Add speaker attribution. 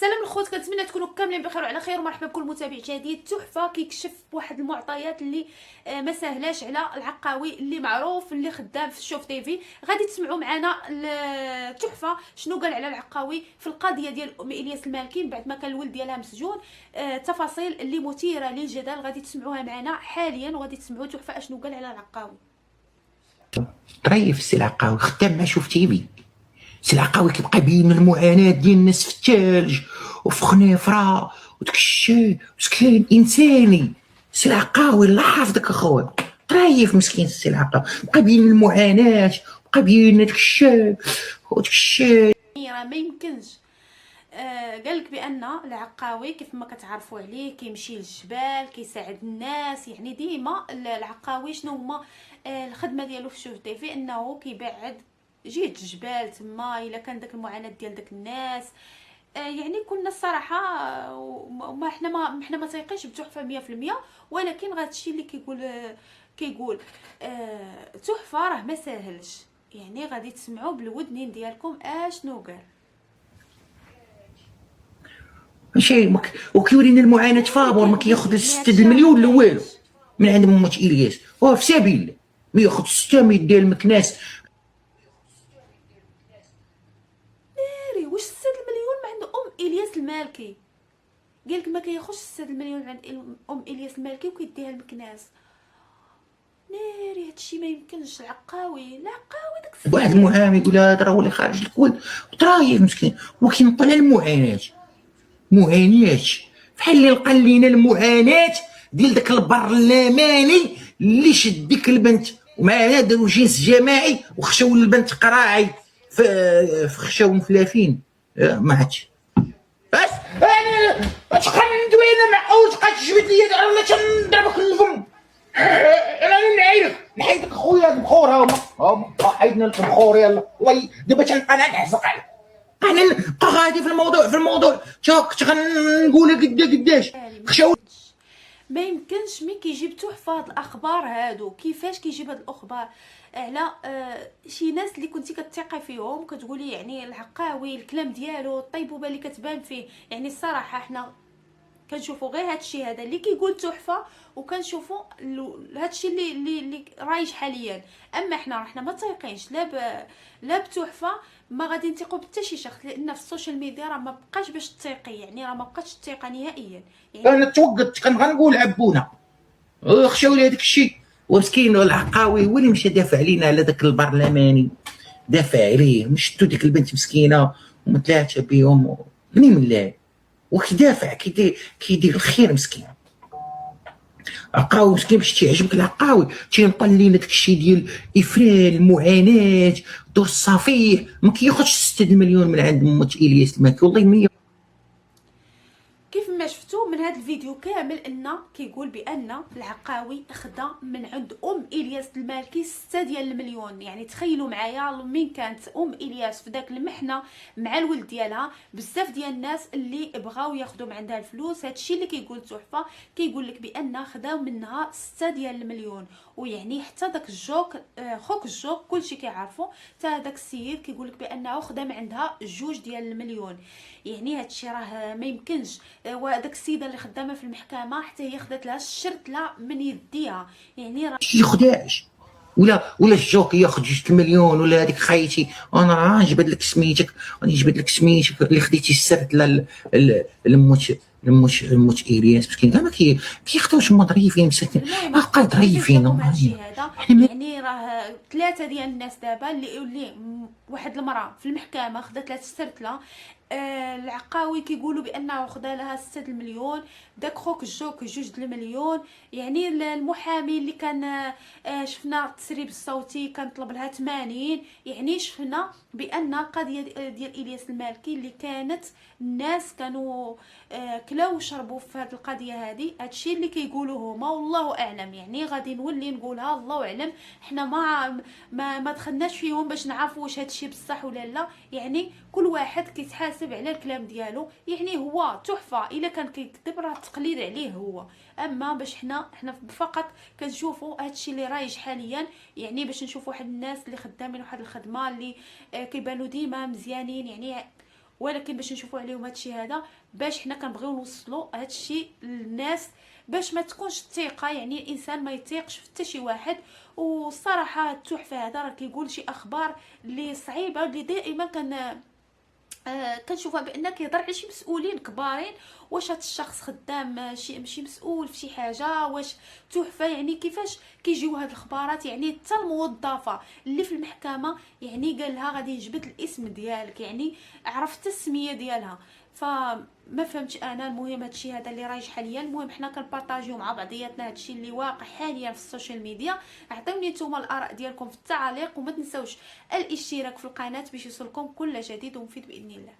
Speaker 1: السلام الخوت، كنتمنى تكونوا كاملين بخير وعلى خير، ومرحبا بكل متابع جديد. تحفه كيكشف بواحد المعطيات اللي ما سهلاش على العقاوي اللي معروف اللي خدام في الشوف تيفي. غادي تسمعوا معنا تحفه شنو قال على العقاوي في القضيه ديال ام الياس المالكي بعد ما كان الولد ديالها مسجون. تفاصيل اللي مثيره للجدل غادي تسمعوها معنا حاليا، وغادي تسمعوا تحفه اشنو قال على العقاوي.
Speaker 2: طريف السي العقاوي خدام مع شوف تيفي. السي العقاوي كيبقى يبين المعاناه ديال الناس في الثلج وفي خنيفره وداك الشيء مسكين انساني. السي العقاوي الله يحفظك اخويا، طريف مسكين السي العقاوي بقى يبين المعاناه، بقى يبين داك الشيء وداك الشيء.
Speaker 1: راه ما يمكنش. قالك بان العقاوي كيف ما كتعرفوا عليه كيمشي للجبال كيساعد الناس، يعني ديما العقاوي شنو هما الخدمه ديالو في شوف تيفي، انه كيبعد جهه الجبال تما الا كان داك المعاناه ديال داك الناس. يعني كنا الصراحه ما احنا ما تيقينش بتحفه 100%، ولكن غا هادشي اللي كيقول تحفه راه ما ساهلش. يعني غادي تسمعوا بالودنين ديالكم اشنو قال.
Speaker 2: ماشي وكيورينا المعاناه فابور ما كياخذ 6 المليون لا والو من عند مات الياس، وهو في سبيل ما ياخذ 600 ديال المكناس.
Speaker 1: واش 6 المليون ما عند ام الياس المالكي؟ قالك ما كياخذش 6 المليون عند ام الياس المالكي وكيديها المكناس. ناري هادشي ما يمكنش. العقاوي داك
Speaker 2: واحد المحامي يقول هذا راه هو اللي خارج الكل وطرايف مسكين، وكينطلع المعاناه بحال اللي لقى لينا المعاناه ديال داك البرلماني اللي شد ديك البنت ومع داروا جنس جماعي وخشاو البنت قراعي في خشاو مفلافين. ما عادش بس انا تبقى ندوينا مع اول تبقى تجبد لي ولا تنضربك الفم. انا نحيدك خويا البخور ها حيدنا لك البخور يلا والله دابا تنبقى نعزق عليك. انا نبقى غادي في الموضوع كنت غنقولها قداش خشاو.
Speaker 1: ما يمكنش مين كيجيب تحفه هاد الاخبار هادو. كيفاش كيجيب هاد الاخبار على شي ناس اللي كنتي كتثقي فيهم، كتقولي يعني العقاوي الكلام ديالو الطيبوبه اللي كتبان فيه. يعني الصراحه احنا كنشوفوا غير هادشي هذا اللي كيقول تحفه، وكنشوفوا هادشي اللي رايج حاليا. اما احنا ما تيقينش لا بتحفه، ما غادي نثقوا بحتى شي شخص، لان في السوشيال ميديا راه ما بقاش باش تثيقي، يعني راه ما بقاش الثقه نهائيا. يعني
Speaker 2: انا توقدت كان غنقول عبونا خشاو لي هذاك الشيء. ومسكين العقاوي هو اللي مشى دافع علينا على ذاك البرلماني، دافع عليه مشتو ديك البنت مسكينه ومتلاعبه بهم منين من الله وكيدافع كيدير الخير مسكين. عقاوي مسكين باش تيعجبك العقاوي تينطل لينا داك الشيء ديال افران المعاناه دور الصفيح. ما كياخذش 6 المليون من عند مات الياس المالكي والله 100.
Speaker 1: كيف ما شفتوا من هذا الفيديو كامل ان كيقول بان العقاوي خدا من عند ام الياس المالكي 6 ديال المليون. يعني تخيلوا معايا من كانت ام الياس في داك المحنه مع الولد ديالها، بزاف ديال الناس اللي بغاو ياخذوا من عندها الفلوس. هادشي اللي كيقول تحفه، كيقول لك بان خداو منها 6 ديال المليون. ويعني حتى داك الجوك خوك الجوك كلشي كيعرفوا، حتى داك السيد كيقول لك بانه خدا من عندها 2 ديال المليون. يعني هادشي راه ما يمكنش. وداك السيده اللي خدامه في المحكمه حتى هي خدات لها الشرطله من يديها. يعني راه
Speaker 2: ياخدهاش ولا الجوك ياخد 2 المليون ولا هذيك خايتي انا راه نجبد لك سميتك اللي خديتي السرت لموت الياس مسكين كاع ما كياخدوش هما ظريفين مساكين بقى ظريفين.
Speaker 1: يعني راه 3 ديال الناس دابا اللي واحد المراه في المحكمه خدات لها السرتله. العقاوي كيقولوا بانه خدا لها 6 المليون، داك خوك الجوك 2 المليون. يعني المحامي اللي كان شفنا التسريب الصوتي كان طلب لها 80. يعني شفنا بان قضيه ديال الياس المالكي اللي كانت الناس كانوا كلاو وشربوا في هذه القضيه هذه. هادشي اللي كيقولوا هما والله اعلم. يعني غادي نولي نقولها الله اعلم، حنا ما دخلناش فيهم باش نعرفوا واش هادشي بصح ولا لا. يعني كل واحد كيتحاسب على الكلام ديالو. يعني هو تحفه الا كان كيكذب راه التقليد عليه هو، اما باش حنا فقط كنشوفوا هادشي اللي رايج حاليا. يعني باش نشوفوا واحد الناس اللي خدامين واحد الخدمه اللي كيبانوا ديما مزيانين. يعني ولكن باش نشوفوا عليهم هادشي هذا، باش حنا كنبغيو نوصلوا هادشي للناس، باش ما تكونش الثقه، يعني الانسان ما يثيقش في حتى شي واحد. والصراحه التحفه هذا راه كيقول شي اخبار اللي صعيبه، اللي دائما كنشوفها بان كيهضر على شي مسؤولين كبارين. واش هاد الشخص خدام شي مسؤول في شي حاجه؟ واش تحفه يعني كيفاش كيجيو هاد الاخبارات؟ يعني حتى الموظفه اللي في المحكمه يعني قال لها غادي نجبد الاسم ديالك، يعني عرفت السميه ديالها. فما فهمتش انا. المهم هادشي هذا اللي رايج حاليا. المهم حنا كنبارطاجيو مع بعضياتنا هادشي اللي واقع حاليا في السوشيال ميديا. عطيوني نتوما الاراء ديالكم في التعاليق، وما تنسوش الاشتراك في القناه باش يوصلكم كل جديد ومفيد باذن الله.